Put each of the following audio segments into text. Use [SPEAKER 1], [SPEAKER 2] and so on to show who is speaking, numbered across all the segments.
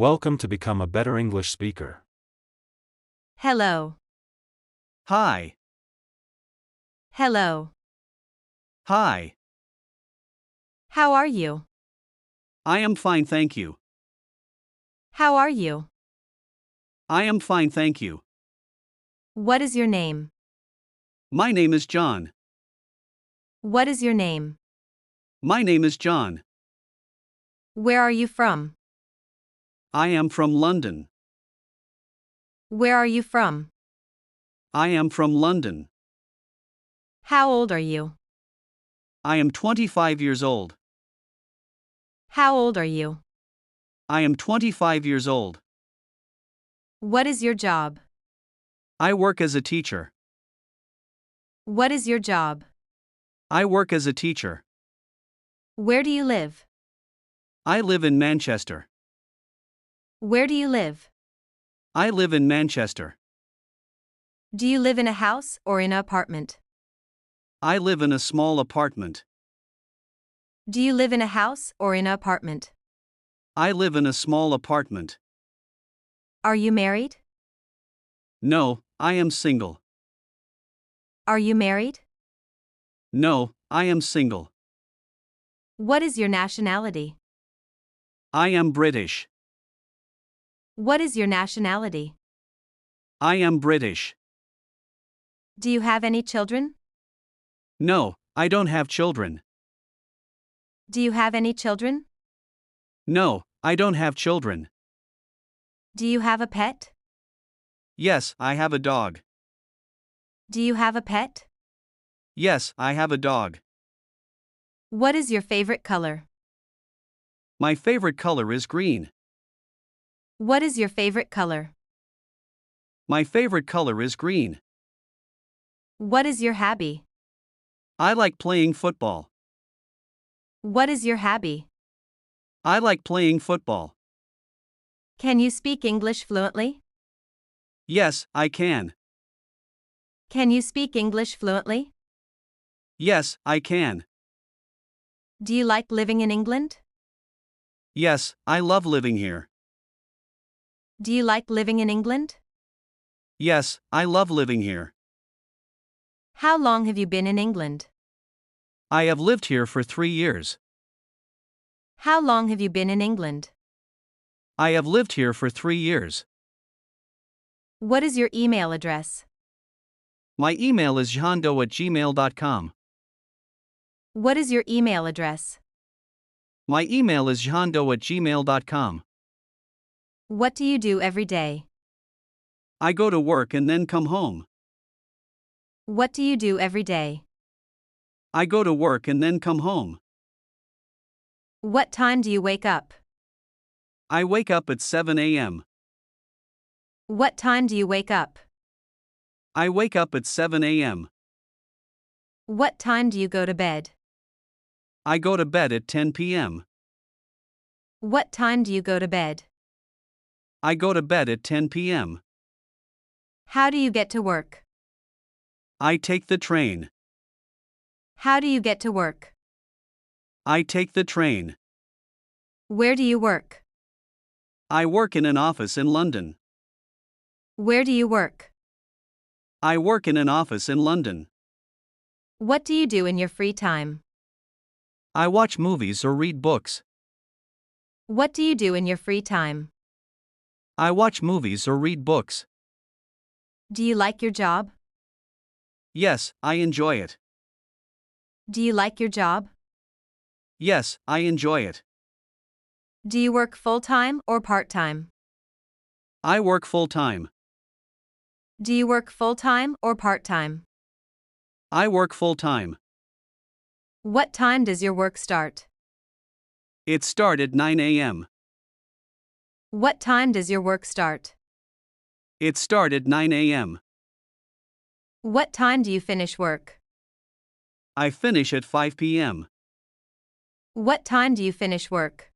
[SPEAKER 1] Welcome to become a better English speaker.
[SPEAKER 2] Hello.
[SPEAKER 3] Hi.
[SPEAKER 2] Hello.
[SPEAKER 3] Hi.
[SPEAKER 2] How are you?
[SPEAKER 3] I am fine, thank you.
[SPEAKER 2] How are you?
[SPEAKER 3] I am fine, thank you.
[SPEAKER 2] What is your name?
[SPEAKER 3] My name is John.
[SPEAKER 2] What is your name?
[SPEAKER 3] My name is John.
[SPEAKER 2] Where are you from?
[SPEAKER 3] I am from London.
[SPEAKER 2] Where are you from?
[SPEAKER 3] I am from London.
[SPEAKER 2] How old are you?
[SPEAKER 3] I am 25 years old.
[SPEAKER 2] How old are you?
[SPEAKER 3] I am 25 years old.
[SPEAKER 2] What is your job?
[SPEAKER 3] I work as a teacher.
[SPEAKER 2] What is your job?
[SPEAKER 3] I work as a teacher.
[SPEAKER 2] Where do you live?
[SPEAKER 3] I live in Manchester.
[SPEAKER 2] Where do you live?
[SPEAKER 3] I live in Manchester.
[SPEAKER 2] Do you live in a house or in an apartment?
[SPEAKER 3] I live in a small apartment.
[SPEAKER 2] Do you live in a house or in an apartment?
[SPEAKER 3] I live in a small apartment.
[SPEAKER 2] Are you married?
[SPEAKER 3] No, I am single.
[SPEAKER 2] Are you married?
[SPEAKER 3] No, I am single.
[SPEAKER 2] What is your nationality?
[SPEAKER 3] I am British.
[SPEAKER 2] What is your nationality?
[SPEAKER 3] I am British.
[SPEAKER 2] Do you have any children?
[SPEAKER 3] No, I don't have children.
[SPEAKER 2] Do you have any children?
[SPEAKER 3] No, I don't have children.
[SPEAKER 2] Do you have a pet?
[SPEAKER 3] Yes, I have a dog.
[SPEAKER 2] Do you have a pet?
[SPEAKER 3] Yes, I have a dog.
[SPEAKER 2] What is your favorite color?
[SPEAKER 3] My favorite color is green.
[SPEAKER 2] What is your favorite color?
[SPEAKER 3] My favorite color is green.
[SPEAKER 2] What is your hobby?
[SPEAKER 3] I like playing football.
[SPEAKER 2] What is your hobby?
[SPEAKER 3] I like playing football.
[SPEAKER 2] Can you speak English fluently?
[SPEAKER 3] Yes, I can.
[SPEAKER 2] Can you speak English fluently?
[SPEAKER 3] Yes, I can.
[SPEAKER 2] Do you like living in England?
[SPEAKER 3] Yes, I love living here.
[SPEAKER 2] Do you like living in England?
[SPEAKER 3] Yes, I love living here.
[SPEAKER 2] How long have you been in England?
[SPEAKER 3] I have lived here for 3 years.
[SPEAKER 2] How long have you been in England?
[SPEAKER 3] I have lived here for 3 years.
[SPEAKER 2] What is your email address?
[SPEAKER 3] My email is jhando@gmail.com.
[SPEAKER 2] What is your email address?
[SPEAKER 3] My email is jhando@gmail.com.
[SPEAKER 2] What do you do every day?
[SPEAKER 3] I go to work and then come home.
[SPEAKER 2] What do you do every day?
[SPEAKER 3] I go to work and then come home.
[SPEAKER 2] What time do you wake up?
[SPEAKER 3] I wake up at 7 a.m.
[SPEAKER 2] What time do you wake up?
[SPEAKER 3] I wake up at 7 a.m.
[SPEAKER 2] What time do you go to bed?
[SPEAKER 3] I go to bed at 10 p.m.
[SPEAKER 2] What time do you go to bed?
[SPEAKER 3] I go to bed at 10 p.m.
[SPEAKER 2] How do you get to work?
[SPEAKER 3] I take the train.
[SPEAKER 2] How do you get to work?
[SPEAKER 3] I take the train.
[SPEAKER 2] Where do you work?
[SPEAKER 3] I work in an office in London.
[SPEAKER 2] Where do you work?
[SPEAKER 3] I work in an office in London.
[SPEAKER 2] What do you do in your free time?
[SPEAKER 3] I watch movies or read books.
[SPEAKER 2] What do you do in your free time?
[SPEAKER 3] I watch movies or read books.
[SPEAKER 2] Do you like your job?
[SPEAKER 3] Yes, I enjoy it.
[SPEAKER 2] Do you like your job?
[SPEAKER 3] Yes, I enjoy it.
[SPEAKER 2] Do you work full-time or part-time?
[SPEAKER 3] I work full-time.
[SPEAKER 2] Do you work full-time or part-time?
[SPEAKER 3] I work full-time.
[SPEAKER 2] What time does your work start?
[SPEAKER 3] It starts at 9 a.m.
[SPEAKER 2] What time does your work start?
[SPEAKER 3] It starts at 9 a.m.
[SPEAKER 2] What time do you finish work?
[SPEAKER 3] I finish at 5 p.m.
[SPEAKER 2] What time do you finish work?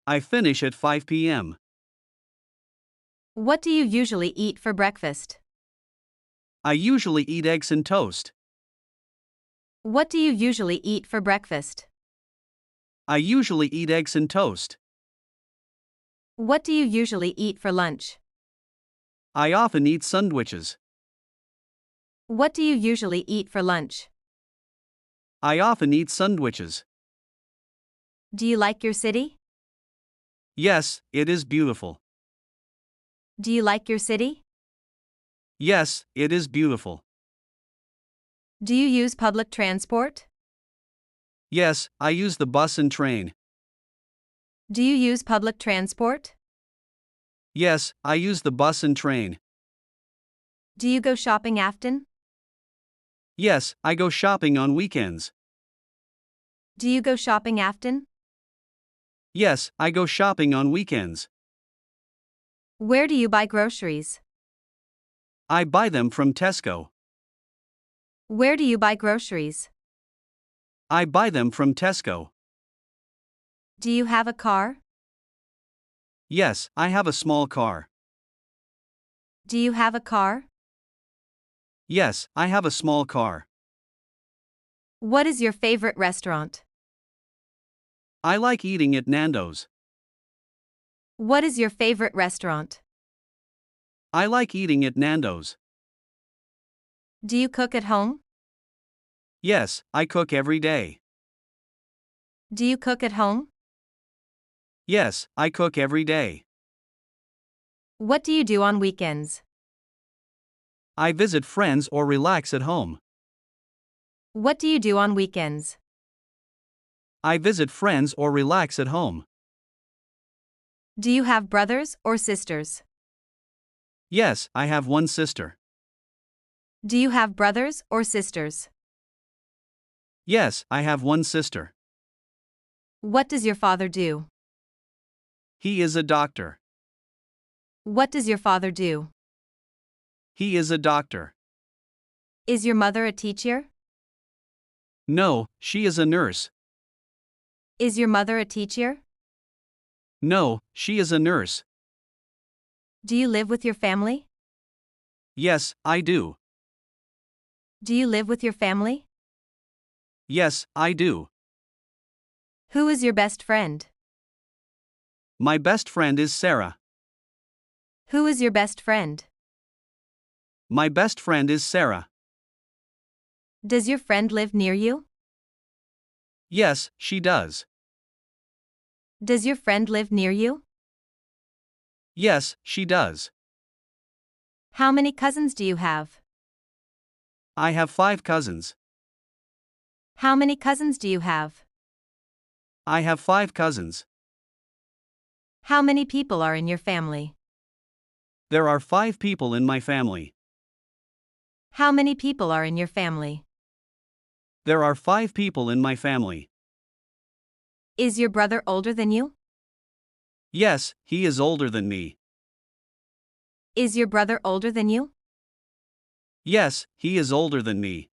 [SPEAKER 3] I finish at 5 p.m.
[SPEAKER 2] What do you usually eat for breakfast?
[SPEAKER 3] I usually eat eggs and toast.
[SPEAKER 2] What do you usually eat for breakfast?
[SPEAKER 3] I usually eat eggs and toast.
[SPEAKER 2] What do you usually eat for lunch?
[SPEAKER 3] I often eat sandwiches.
[SPEAKER 2] What do you usually eat for lunch?
[SPEAKER 3] I often eat sandwiches.
[SPEAKER 2] Do you like your city?
[SPEAKER 3] Yes, it is beautiful.
[SPEAKER 2] Do you like your city?
[SPEAKER 3] Yes, it is beautiful.
[SPEAKER 2] Do you use public transport?
[SPEAKER 3] Yes, I use the bus and train.
[SPEAKER 2] Do you use public transport?
[SPEAKER 3] Yes, I use the bus and train.
[SPEAKER 2] Do you go shopping often?
[SPEAKER 3] Yes, I go shopping on weekends.
[SPEAKER 2] Do you go shopping often?
[SPEAKER 3] Yes, I go shopping on weekends.
[SPEAKER 2] Where do you buy groceries?
[SPEAKER 3] I buy them from Tesco.
[SPEAKER 2] Where do you buy groceries?
[SPEAKER 3] I buy them from Tesco.
[SPEAKER 2] Do you have a car?
[SPEAKER 3] Yes, I have a small car.
[SPEAKER 2] Do you have a car?
[SPEAKER 3] Yes, I have a small car.
[SPEAKER 2] What is your favorite restaurant?
[SPEAKER 3] I like eating at Nando's.
[SPEAKER 2] What is your favorite restaurant?
[SPEAKER 3] I like eating at Nando's.
[SPEAKER 2] Do you cook at home?
[SPEAKER 3] Yes, I cook every day.
[SPEAKER 2] Do you cook at home?
[SPEAKER 3] Yes, I cook every day.
[SPEAKER 2] What do you do on weekends?
[SPEAKER 3] I visit friends or relax at home.
[SPEAKER 2] What do you do on weekends?
[SPEAKER 3] I visit friends or relax at home.
[SPEAKER 2] Do you have brothers or sisters?
[SPEAKER 3] Yes, I have one sister.
[SPEAKER 2] Do you have brothers or sisters?
[SPEAKER 3] Yes, I have one sister.
[SPEAKER 2] What does your father do?
[SPEAKER 3] He is a doctor.
[SPEAKER 2] What does your father do?
[SPEAKER 3] He is a doctor.
[SPEAKER 2] Is your mother a teacher?
[SPEAKER 3] No, she is a nurse.
[SPEAKER 2] Is your mother a teacher?
[SPEAKER 3] No, she is a nurse.
[SPEAKER 2] Do you live with your family?
[SPEAKER 3] Yes, I do.
[SPEAKER 2] Do you live with your family?
[SPEAKER 3] Yes, I do.
[SPEAKER 2] Who is your best friend?
[SPEAKER 3] My best friend is Sarah.
[SPEAKER 2] Who is your best friend?
[SPEAKER 3] My best friend is Sarah.
[SPEAKER 2] Does your friend live near you?
[SPEAKER 3] Yes, she does.
[SPEAKER 2] Does your friend live near you?
[SPEAKER 3] Yes, she does.
[SPEAKER 2] How many cousins do you have?
[SPEAKER 3] I have 5 cousins.
[SPEAKER 2] How many cousins do you have?
[SPEAKER 3] I have 5 cousins.
[SPEAKER 2] How many people are in your family?
[SPEAKER 3] There are 5 people in my family.
[SPEAKER 2] How many people are in your family?
[SPEAKER 3] There are 5 people in my family.
[SPEAKER 2] Is your brother older than you?
[SPEAKER 3] Yes, he is older than me.
[SPEAKER 2] Is your brother older than you?
[SPEAKER 3] Yes, he is older than me.